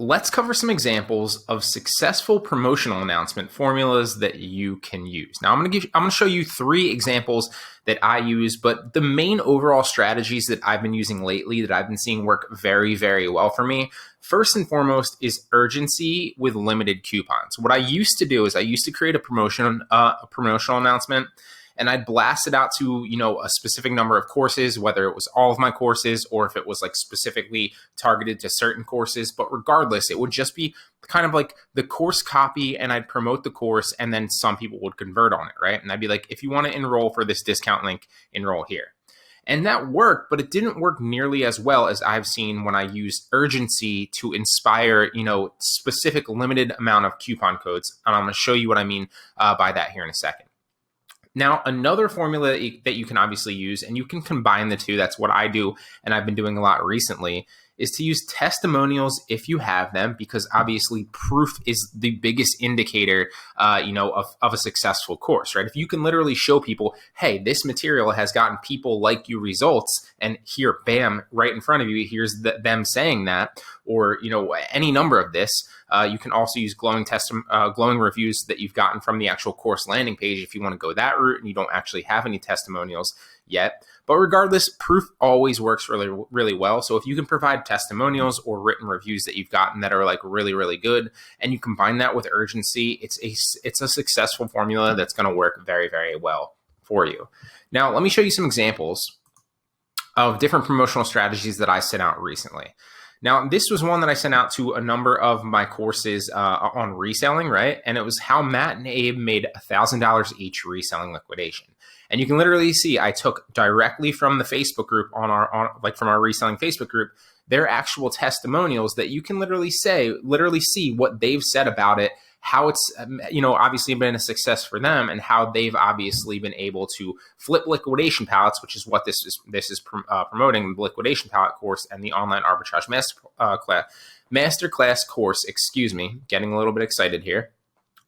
let's cover some examples of successful promotional announcement formulas that you can use. Now, I'm going to show you 3 examples that I use, but the main overall strategies that I've been using lately that I've been seeing work very, very well for me, first and foremost, is urgency with limited coupons. What I used to do is I used to create a promotional announcement, and I'd blast it out to, a specific number of courses, whether it was all of my courses or if it was like specifically targeted to certain courses. But regardless, it would just be kind of like the course copy, and I'd promote the course, and then some people would convert on it, right? And I'd be like, if you want to enroll for this discount link, enroll here. And that worked, but it didn't work nearly as well as I've seen when I use urgency to inspire, specific limited amount of coupon codes. And I'm going to show you what I mean by that here in a second. Now, another formula that you can obviously use, and you can combine the two, that's what I do, and I've been doing a lot recently, is to use testimonials if you have them, because obviously proof is the biggest indicator, of a successful course, right? If you can literally show people, hey, this material has gotten people like you results, and here, bam, right in front of you, here's them saying that, or, any number of this. You can also use glowing reviews that you've gotten from the actual course landing page if you want to go that route and you don't actually have any testimonials yet. But regardless, proof always works really, really well. So if you can provide testimonials or written reviews that you've gotten that are like really, really good, and you combine that with urgency, it's a successful formula that's going to work very, very well for you. Now, let me show you some examples of different promotional strategies that I sent out recently. Now, this was one that I sent out to a number of my courses on reselling, right? And it was how Matt and Abe made $1,000 each reselling liquidation. And you can literally see I took directly from the Facebook group from our reselling Facebook group, their actual testimonials that you can literally see what they've said about it, how it's, obviously been a success for them, and how they've obviously been able to flip liquidation pallets, which is what this is promoting, the liquidation pallet course and the online arbitrage masterclass course, getting a little bit excited here.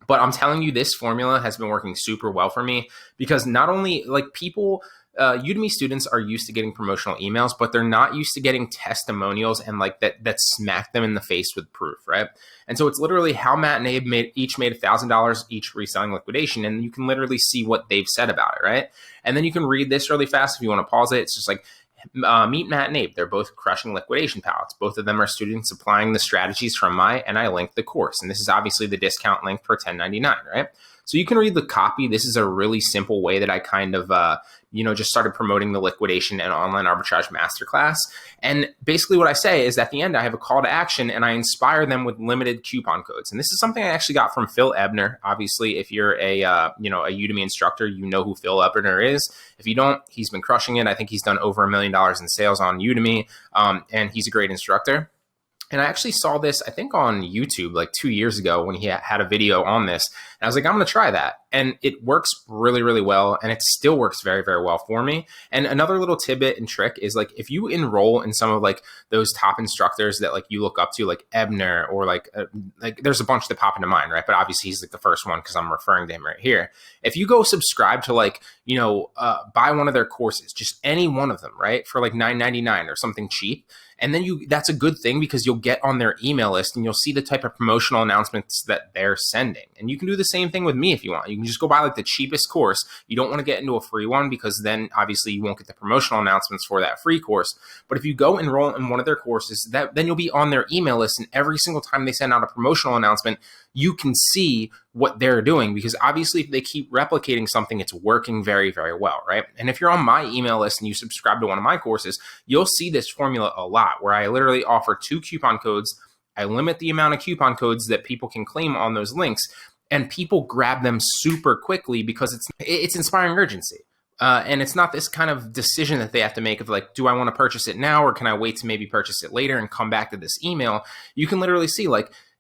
But I'm telling you, this formula has been working super well for me, because not only Udemy students are used to getting promotional emails, but they're not used to getting testimonials and that smack them in the face with proof, right? And so it's literally how Matt and Abe each made $1,000 each reselling liquidation, and you can literally see what they've said about it, right? And then you can read this really fast if you want to pause it. It's just like, meet Matt and Abe. They're both crushing liquidation pallets. Both of them are students applying the strategies from and I linked the course. And this is obviously the discount link for $10.99, right? So you can read the copy. This is a really simple way that I kind of, just started promoting the liquidation and online arbitrage masterclass. And basically what I say is at the end, I have a call to action and I inspire them with limited coupon codes. And this is something I actually got from Phil Ebner. Obviously, if you're a Udemy instructor, you know who Phil Ebner is. If you don't, he's been crushing it. I think he's done over $1 million in sales on Udemy, and he's a great instructor. And I actually saw this, I think on YouTube like 2 years ago when he had a video on this. And I was like, I'm going to try that. And it works really, really well. And it still works very, very well for me. And another little tidbit and trick is if you enroll in some of those top instructors that you look up to, like Ebner, or there's a bunch that pop into mind, right? But obviously he's the first one because I'm referring to him right here. If you go subscribe to buy one of their courses, just any one of them, right? For $9.99 or something cheap. And then that's a good thing because you'll get on their email list and you'll see the type of promotional announcements that they're sending. And you can do the same thing with me if you want. You can just go buy the cheapest course. You don't want to get into a free one because then obviously you won't get the promotional announcements for that free course. But if you go enroll in one of their courses, then you'll be on their email list, and every single time they send out a promotional announcement, you can see what they're doing, because obviously if they keep replicating something, it's working very, very well, right? And if you're on my email list and you subscribe to one of my courses, you'll see this formula a lot where I literally offer 2 coupon codes. I limit the amount of coupon codes that people can claim on those links, and people grab them super quickly because it's inspiring urgency. And it's not this kind of decision that they have to make of do I want to purchase it now or can I wait to maybe purchase it later and come back to this email? You can literally see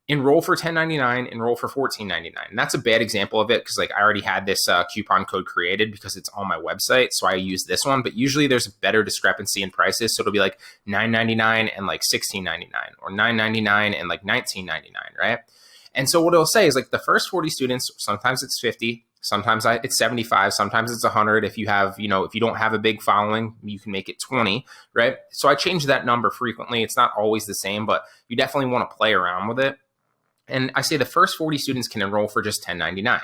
enroll for $10.99, enroll for $14.99. And that's a bad example of it because I already had this coupon code created because it's on my website. So I use this one, but usually there's a better discrepancy in prices. So it'll be $9.99 and $16.99, or $9.99 and $19.99, right? And so what it'll say is the first 40 students, sometimes it's 50, Sometimes it's 75, sometimes it's 100. If you have, if you don't have a big following, you can make it 20, right? So I change that number frequently. It's not always the same, but you definitely want to play around with it. And I say the first 40 students can enroll for just $10.99.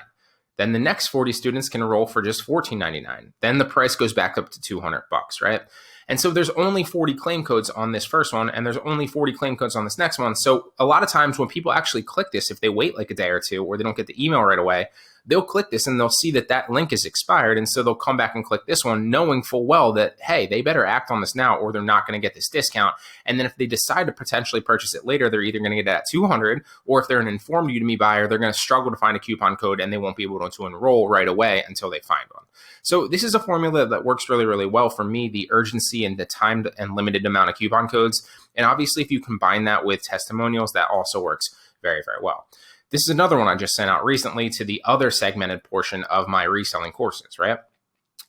Then the next 40 students can enroll for just $14.99. Then the price goes back up to $200, right? And so there's only 40 claim codes on this first one, and there's only 40 claim codes on this next one. So a lot of times when people actually click this, if they wait like a day or two, or they don't get the email right away, they'll click this and they'll see that that link is expired. And so they'll come back and click this one, knowing full well that, hey, they better act on this now or they're not going to get this discount. And then if they decide to potentially purchase it later, they're either going to get it at 200, or if they're an informed Udemy buyer, they're going to struggle to find a coupon code and they won't be able to enroll right away until they find one. So this is a formula that works really, really well for me, the urgency and the timed and limited amount of coupon codes. And obviously, if you combine that with testimonials, that also works very, very well. This is another one I just sent out recently to the other segmented portion of my reselling courses, right?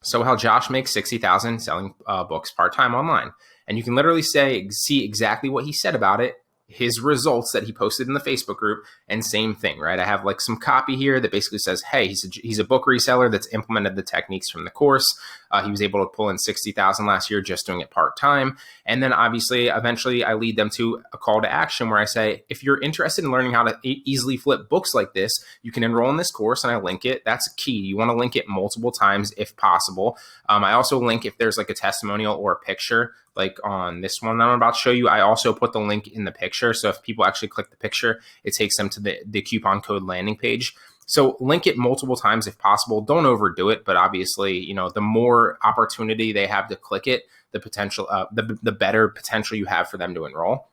So how Josh makes $60,000 selling books part-time online. And you can literally see exactly what he said about it, his results that he posted in the Facebook group, and same thing, right? I have like some copy here that basically says, hey, he's a book reseller that's implemented the techniques from the course. He was able to pull in $60,000 last year just doing it part-time. And then obviously, eventually I lead them to a call to action where I say, if you're interested in learning how to easily flip books like this, you can enroll in this course, and I link it. That's key. You want to link it multiple times if possible. I also link if there's like a testimonial or a picture, like on this one that I'm about to show you, I also put the link in the picture. So if people actually click the picture, it takes them to the coupon code landing page. So link it multiple times if possible. Don't overdo it, but obviously, the more opportunity they have to click it, the potential, the better potential you have for them to enroll.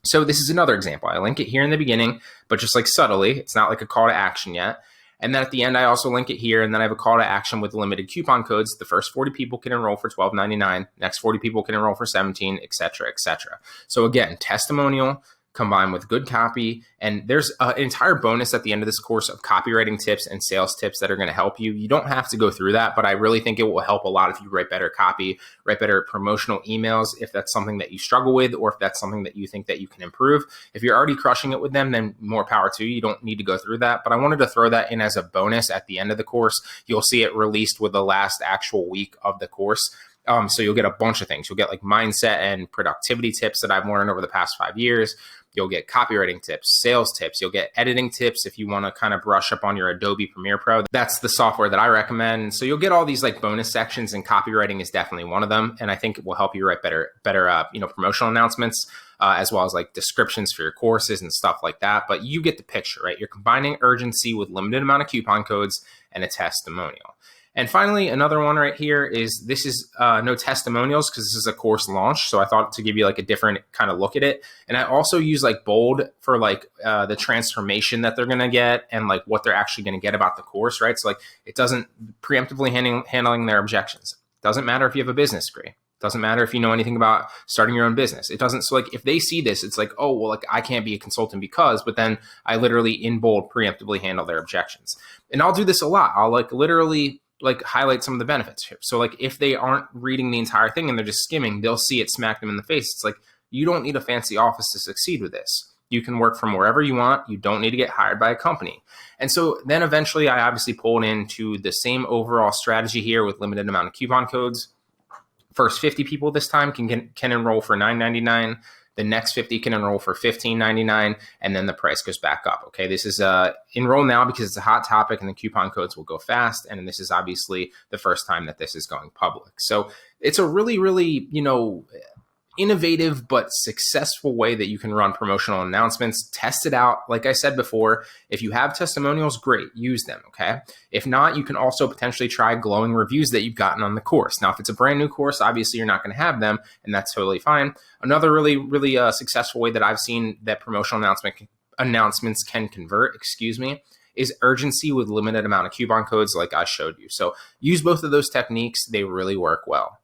So this is another example. I link it here in the beginning, but just like subtly, it's not like a call to action yet. And then at the end, I also link it here, and then I have a call to action with limited coupon codes. The first 40 people can enroll for $12.99. Next 40 people can enroll for $17, et cetera, et cetera. So again, testimonial combined with good copy. And there's an entire bonus at the end of this course of copywriting tips and sales tips that are going to help you. You don't have to go through that, but I really think it will help a lot if you write better copy, write better promotional emails, if that's something that you struggle with, or if that's something that you think that you can improve. If you're already crushing it with them, then more power to you. You don't need to go through that. But I wanted to throw that in as a bonus at the end of the course. You'll see it released with the last actual week of the course. So you'll get a bunch of things. You'll get like mindset and productivity tips that I've learned over the past 5 years. You'll get copywriting tips, sales tips. You'll get editing tips if you want to kind of brush up on your Adobe Premiere Pro. That's the software that I recommend. So you'll get all these like bonus sections, and copywriting is definitely one of them. And I think it will help you write better promotional announcements, as well as like descriptions for your courses and stuff like that. But you get the picture, right? You're combining urgency with limited amount of coupon codes and a testimonial. And finally, another one right here is this is no testimonials because this is a course launch. So I thought to give you like a different kind of look at it. And I also use like bold for like the transformation that they're going to get and like what they're actually going to get about the course, right? So like it doesn't preemptively handling their objections. Doesn't matter if you have a business degree. Doesn't matter if you know anything about starting your own business. It doesn't. So like if they see this, it's like, oh, well, like I can't be a consultant because, but then I literally in bold preemptively handle their objections. And I'll do this a lot. I'll like literally like highlight some of the benefits here. So like if they aren't reading the entire thing and they're just skimming, they'll see it smack them in the face. It's like, you don't need a fancy office to succeed with this. You can work from wherever you want. You don't need to get hired by a company. And so then eventually I obviously pulled into the same overall strategy here with limited amount of coupon codes. First 50 people this time can enroll for $9.99. The next 50 can enroll for $15.99, and then the price goes back up. Okay, this is enroll now because it's a hot topic and the coupon codes will go fast. And this is obviously the first time that this is going public. So it's a really, really, innovative but successful way that you can run promotional announcements. Test it out. Like I said before, if you have testimonials, great, use them, okay? If not, you can also potentially try glowing reviews that you've gotten on the course. Now, if it's a brand new course, obviously you're not going to have them, and that's totally fine. Another really, really successful way that I've seen that promotional announcements can convert, is urgency with limited amount of coupon codes like I showed you. So use both of those techniques. They really work well.